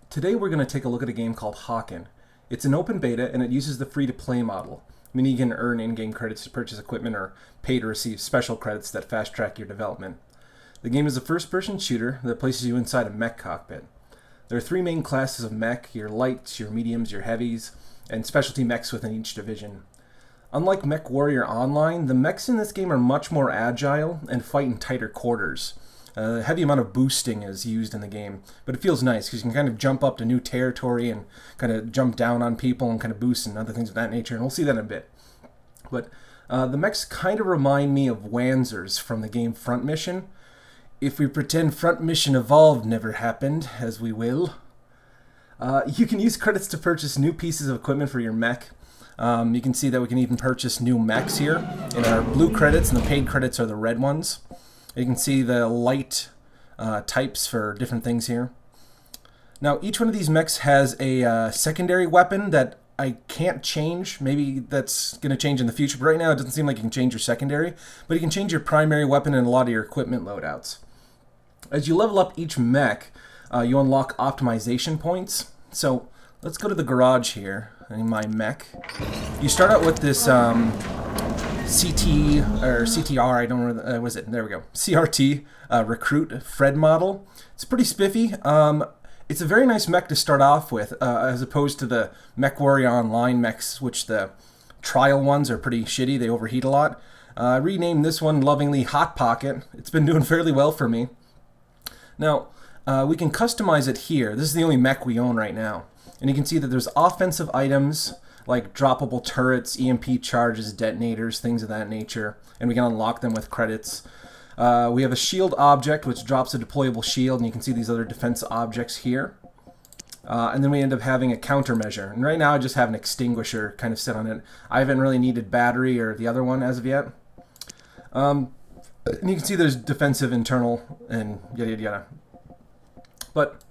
Today we're going to take a look at a game called Hawken. It's an open beta and it uses the free-to-play model, meaning you can earn in-game credits to purchase equipment or pay to receive special credits that fast-track your development. The game is a first-person shooter that places you inside a mech cockpit. There are three main classes of mech: your lights, your mediums, your heavies, and specialty mechs within each division. Unlike MechWarrior Online, the mechs in this game are much more agile and fight in tighter quarters. A heavy amount of boosting is used in the game, but it feels nice because you can kind of jump up to new territory and kind of jump down on people and kind of boost and other things of that nature, and we'll see that in a bit. But the mechs kind of remind me of Wanzers from the game Front Mission. If we pretend Front Mission Evolved never happened, as we will. You can use credits to purchase new pieces of equipment for your mech. You can see that we can even purchase new mechs here in our blue credits, and the paid credits are the red ones. You can see the light types for different things here. Now, each one of these mechs has a secondary weapon that I can't change. Maybe that's going to change in the future, but right now it doesn't seem like you can change your secondary. But you can change your primary weapon and a lot of your equipment loadouts. As you level up each mech, you unlock optimization points. So let's go to the garage here in my mech. You start out with this CTR, I don't know, what is it? There we go. CRT recruit Fred model. It's pretty spiffy. It's a very nice mech to start off with, as opposed to the MechWarrior Online mechs, which the trial ones are pretty shitty. They overheat a lot. I renamed this one lovingly Hot Pocket. It's been doing fairly well for me. Now, we can customize it here. This is the only mech we own right now. And you can see that there's offensive items like droppable turrets, EMP charges, detonators, things of that nature, and we can unlock them with credits. We have a shield object, which drops a deployable shield, and you can see these other defense objects here. And then we end up having a countermeasure. And right now I just have an extinguisher kind of set on it. I haven't really needed battery or the other one as of yet. And you can see there's defensive, internal, and yada yada yada. But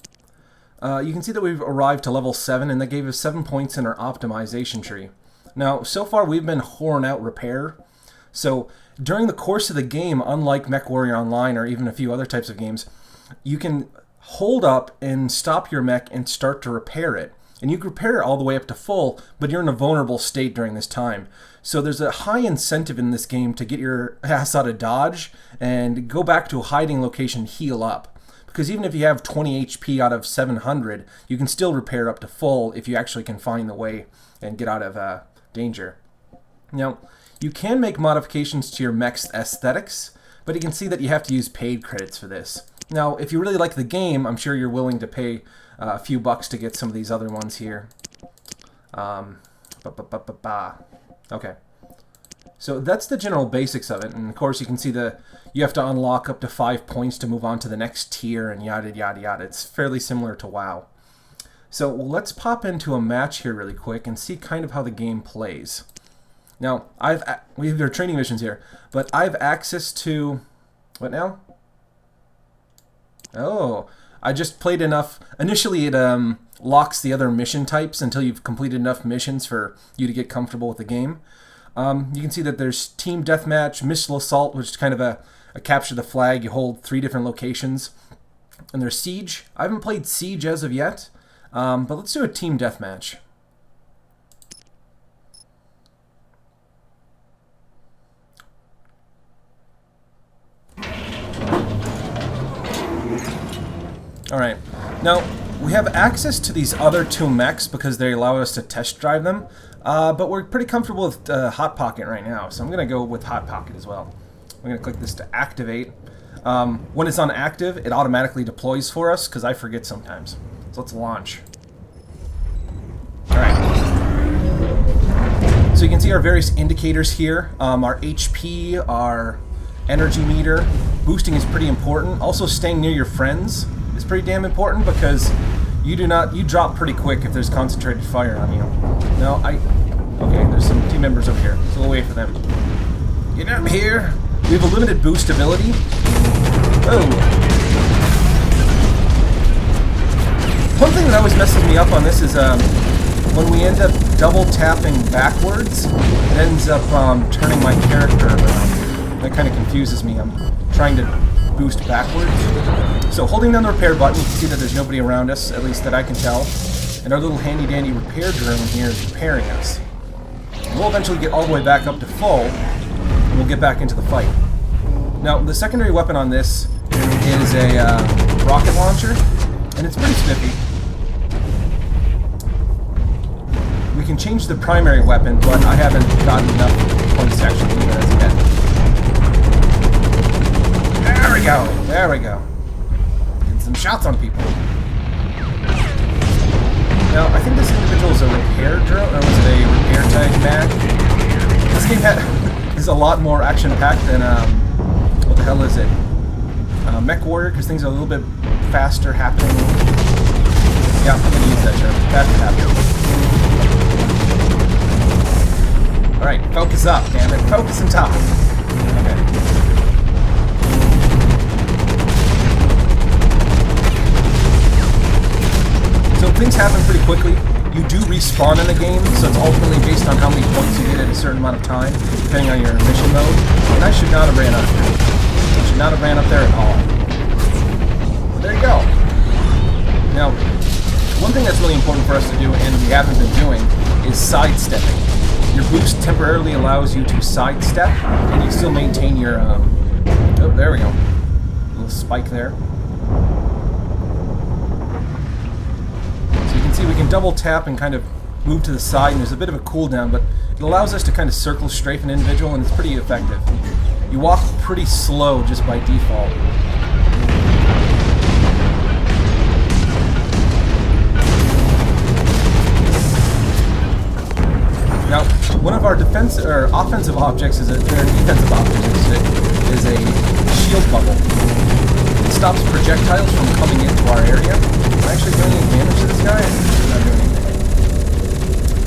you can see that we've arrived to level 7, and that gave us 7 points in our optimization tree. Now, so far we've been whoring out repair. So during the course of the game, unlike MechWarrior Online or even a few other types of games, you can hold up and stop your mech and start to repair it. And you can repair it all the way up to full, but you're in a vulnerable state during this time. So there's a high incentive in this game to get your ass out of dodge and go back to a hiding location, heal up. Because even if you have 20 HP out of 700, you can still repair up to full if you actually can find the way and get out of danger. Now, you can make modifications to your mech's aesthetics, but you can see that you have to use paid credits for this. Now, if you really like the game, I'm sure you're willing to pay a few bucks to get some of these other ones here. Okay. So that's the general basics of it, and of course you can see you have to unlock up to 5 points to move on to the next tier and yada yada yada. It's fairly similar to WoW. So let's pop into a match here really quick and see kind of how the game plays. Now, we have our training missions here, but I have access to... What now? Oh, I just played enough. Initially it locks the other mission types until you've completed enough missions for you to get comfortable with the game. You can see that there's Team Deathmatch, Missile Assault, which is kind of a capture the flag. You hold 3 different locations. And there's Siege. I haven't played Siege as of yet, but let's do a Team Deathmatch. Alright, now we have access to these other 2 mechs because they allow us to test drive them. But we're pretty comfortable with Hot Pocket right now, so I'm going to go with Hot Pocket as well. I'm going to click this to activate. When it's on active, it automatically deploys for us, because I forget sometimes. So let's launch. Alright. So you can see our various indicators here. Our HP, our energy meter. Boosting is pretty important. Also, staying near your friends is pretty damn important, because you drop pretty quick if there's concentrated fire on you. No, okay, there's some team members over here, so we'll wait for them. Get up here! We have a limited boost ability. Oh! One thing that always messes me up on this is when we end up double tapping backwards, it ends up turning my character around. That kind of confuses me. I'm trying to boost backwards. So holding down the repair button, you can see that there's nobody around us, at least that I can tell. And our little handy-dandy repair drone here is repairing us. And we'll eventually get all the way back up to full, and we'll get back into the fight. Now, the secondary weapon on this is a rocket launcher, and it's pretty spiffy. We can change the primary weapon, but I haven't gotten enough points to actually do that as yet. There we go! There we go. Getting some shots on people. Now, I think this individual is a repair drone, or was it a repair tag mag? This game is a lot more action-packed than, what the hell is it? Mech Warrior, because things are a little bit faster happening. Yeah, I'm going to use that term. Faster happening. Alright, focus up, damn it. Focus and talk. Okay. So things happen pretty quickly. You do respawn in the game, so it's ultimately based on how many points you get at a certain amount of time, depending on your mission mode. And I should not have ran up there. I should not have ran up there at all. But there you go. Now, one thing that's really important for us to do, and we haven't been doing, is sidestepping. Your boost temporarily allows you to sidestep, and you still maintain your, oh, there we go. A little spike there. So you can see we can double tap and kind of move to the side, and there's a bit of a cooldown, but it allows us to kind of circle strafe an individual, and it's pretty effective. You walk pretty slow just by default. Now, one of our offensive objects is defensive object is a shield bubble. It stops projectiles from coming into our area. Am I actually doing any damage to this guy? I'm not doing anything.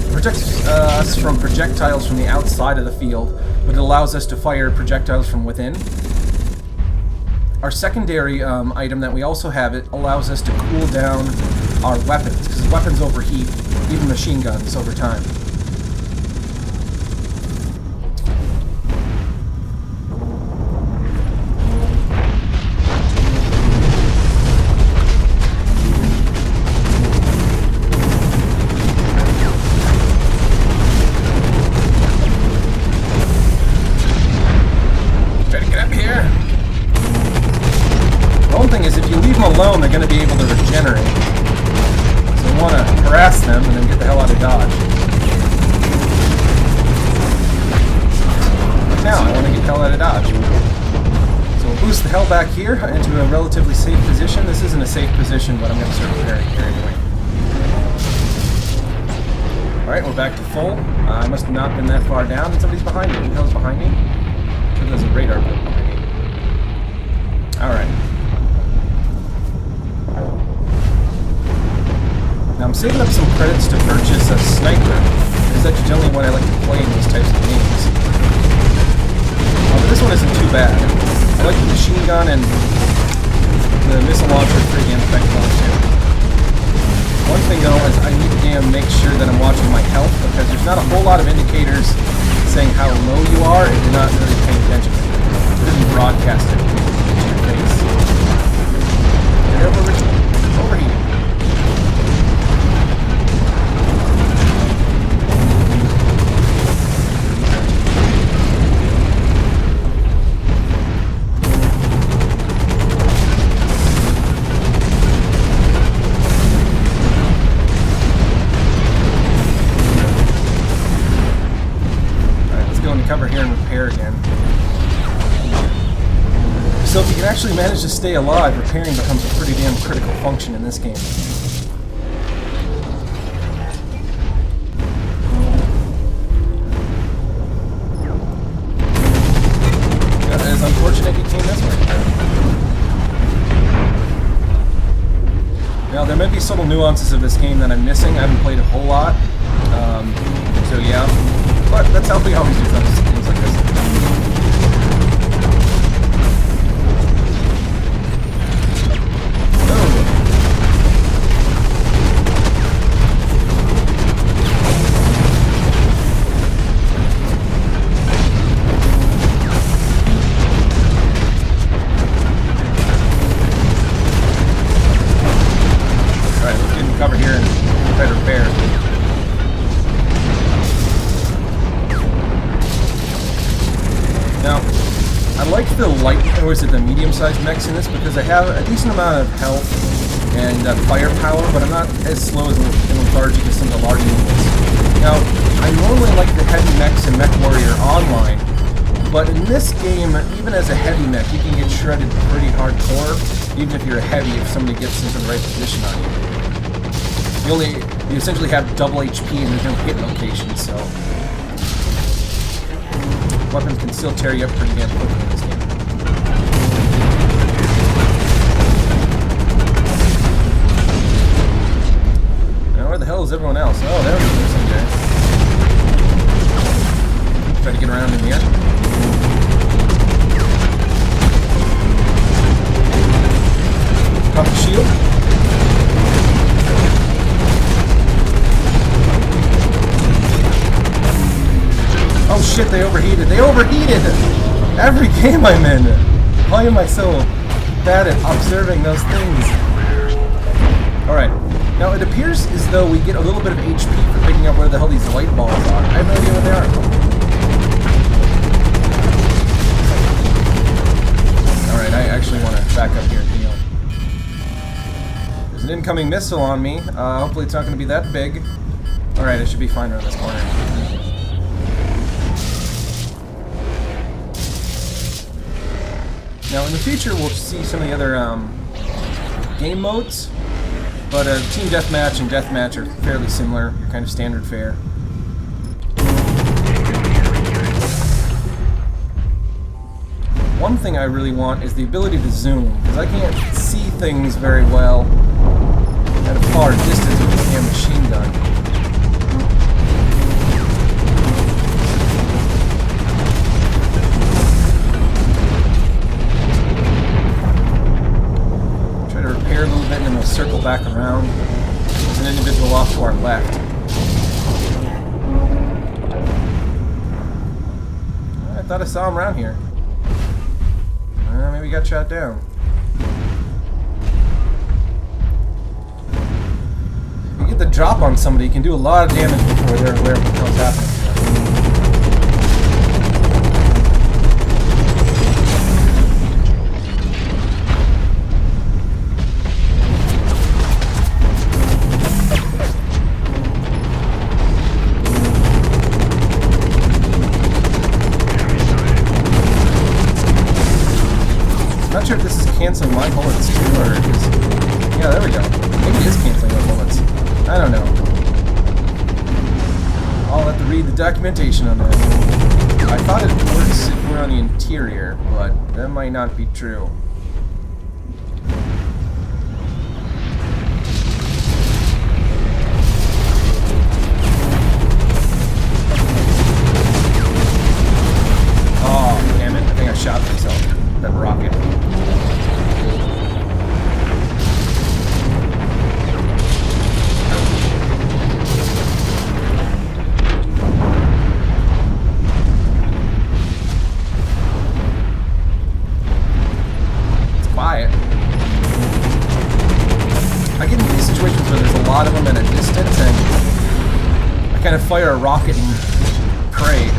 It protects us from projectiles from the outside of the field, but it allows us to fire projectiles from within. Our secondary item that we also have, it allows us to cool down our weapons, because weapons overheat, even machine guns, over time. Alone, they're going to be able to regenerate. So we want to harass them and then get the hell out of dodge. But now I want to get the hell out of dodge. So we'll boost the hell back here into a relatively safe position. This isn't a safe position, but I'm going to start repairing here anyway. Alright, we're back to full. I must have not been that far down. And somebody's behind me. Who the hell's behind me? I'm sure there's a radar blip behind me. Alright. Now I'm saving up some credits to purchase a sniper, because that's generally what I like to play in these types of games. But this one isn't too bad. I like the machine gun, and the missile launcher is pretty damn effective on it too. One thing though is I need to make sure that I'm watching my health, because there's not a whole lot of indicators saying how low you are if you're not really paying attention. It doesn't broadcast it to your face. You're overheating. Cover here and repair again. So if you can actually manage to stay alive, repairing becomes a pretty damn critical function in this game. That is unfortunate he came this way. Now there may be subtle nuances of this game that I'm missing. I haven't played a whole lot. So yeah. But that's how we always do things like this. cover here and try to repair. Now, I like the light, or is it the medium-sized mechs in this, because I have a decent amount of health and firepower, but I'm not as slow as and lethargic as some of the larger units. Now, I normally like the heavy mechs in MechWarrior Online, but in this game, even as a heavy mech, you can get shredded pretty hardcore, even if you're a heavy, if somebody gets into the right position on you. You essentially have double HP and there's no hit location, so weapons can still tear you up pretty damn quickly in this game. Now, where the hell is everyone else? Oh, there we go, some guy. Try to get around in here. Pop the shield. Oh shit, they overheated. They overheated! Every game I'm in! Why am I so bad at observing those things? Alright. Now it appears as though we get a little bit of HP for picking up where the hell these light balls are. I have no idea what they are. Alright, I actually want to back up here and heal. There's an incoming missile on me. Hopefully it's not going to be that big. Alright, I should be fine around this corner. Now, in the future, we'll see some of the other game modes, but Team Deathmatch and Deathmatch are fairly similar, kind of standard fare. One thing I really want is the ability to zoom, because I can't see things very well at a far distance with this damn machine gun. A little bit and then we'll circle back around. There's an individual off to our left. I thought I saw him around here. Maybe he got shot down. If you get the drop on somebody, you can do a lot of damage before they're aware of what's happening. Not sure if this is canceling my bullets too, or is... Yeah, there we go. Maybe it is canceling my bullets. I don't know. I'll have to read the documentation on that. I thought it works if we're on the interior, but that might not be true. Oh, damn it. I think I shot myself. That rocket. It's quiet. I get into these situations where there's a lot of them at a distance and I kind of fire a rocket and pray.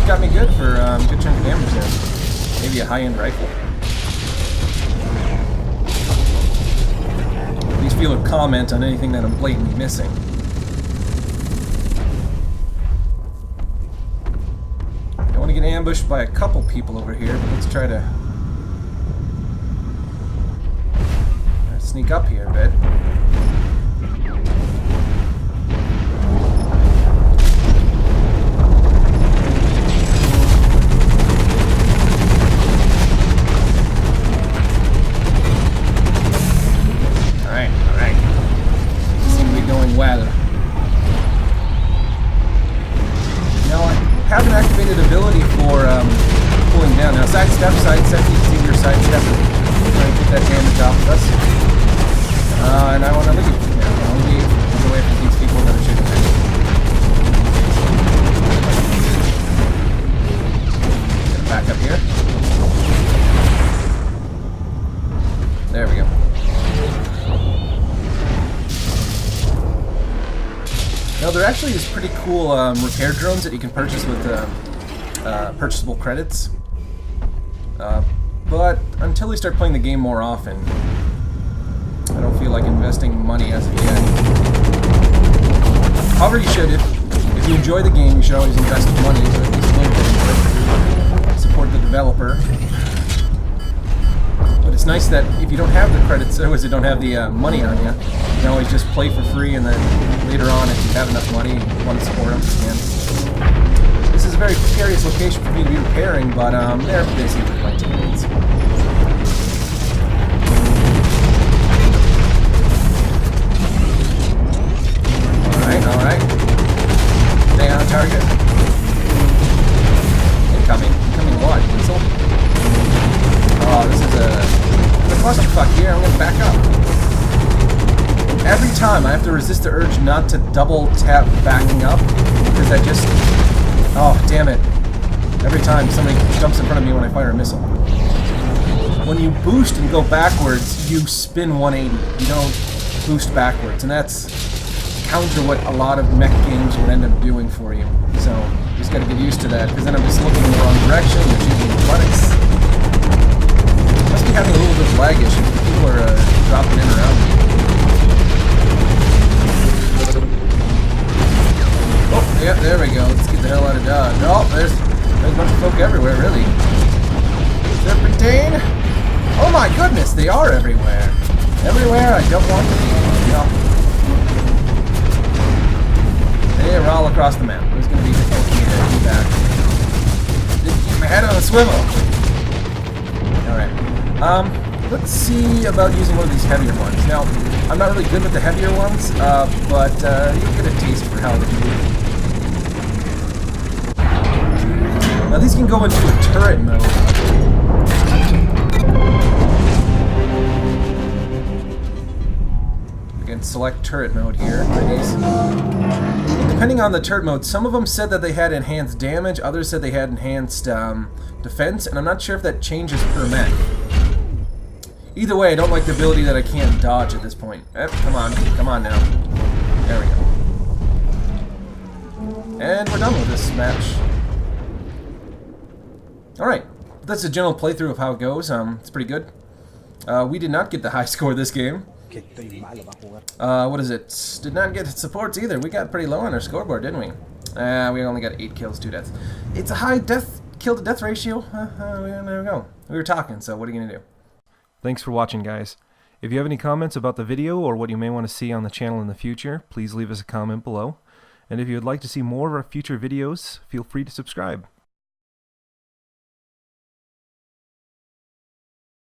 Got me good for a good chunk of damage there. Maybe a high-end rifle. Please feel a comment on anything that I'm blatantly missing. Don't want to get ambushed by a couple people over here, but let's try to sneak up here a bit. Well, now I have an activated ability for pulling down. Now sidestep, you see your sidestep, try to get that damage off of us. And I want to leave. Yeah, I want to leave away from these people that are shooting at me. actually is pretty cool repair drones that you can purchase with purchasable credits. But until we start playing the game more often, I don't feel like investing money as of yet. However, you should. If you enjoy the game, you should always invest money to at least a little bit into it. Support the developer. But it's nice that if you don't have the credits, or you don't have the money on you, you can always just play for free, and then later on, if you have enough money and want to support them, you can. This is a very precarious location for me to be repairing, but they're busy with my teammates. Alright. Stay on target. Incoming. Incoming what? Missile? Oh, this is a clusterfuck here. I'm gonna back up. Every time I have to resist the urge not to double tap backing up because I just... Oh, damn it. Every time somebody jumps in front of me when I fire a missile. When you boost and go backwards, you spin 180. You don't boost backwards, and that's counter what a lot of mech games would end up doing for you. So, you just gotta get used to that, because then I'm just looking in the wrong direction, and shooting buttocks. Must be having a little bit of lag issue. People are dropping in around me. Oh, yeah, there we go. Let's get the hell out of Dodge. Oh, there's a bunch of folk everywhere, really. Serpentine! Oh my goodness, they are everywhere. Everywhere I don't want to be. No. They're all across the map. There's going to be the back. Keep my head on a swivel. Alright. Let's see about using one of these heavier ones. Now, I'm not really good with the heavier ones, but you'll get a taste for how they do. Now, these can go into a turret mode. Again, select turret mode here. Depending on the turret mode, some of them said that they had enhanced damage, others said they had enhanced defense, and I'm not sure if that changes per mech. Either way, I don't like the ability that I can't dodge at this point. Come on now. There we go. And we're done with this match. Alright, that's a general playthrough of how it goes. It's pretty good. We did not get the high score this game. What is it? Did not get supports either. We got pretty low on our scoreboard, didn't we? We only got 8 kills, 2 deaths. It's a high kill to death ratio. There we go. We were talking, so what are you going to do? Thanks for watching, guys. If you have any comments about the video or what you may want to see on the channel in the future, please leave us a comment below. And if you would like to see more of our future videos, feel free to subscribe.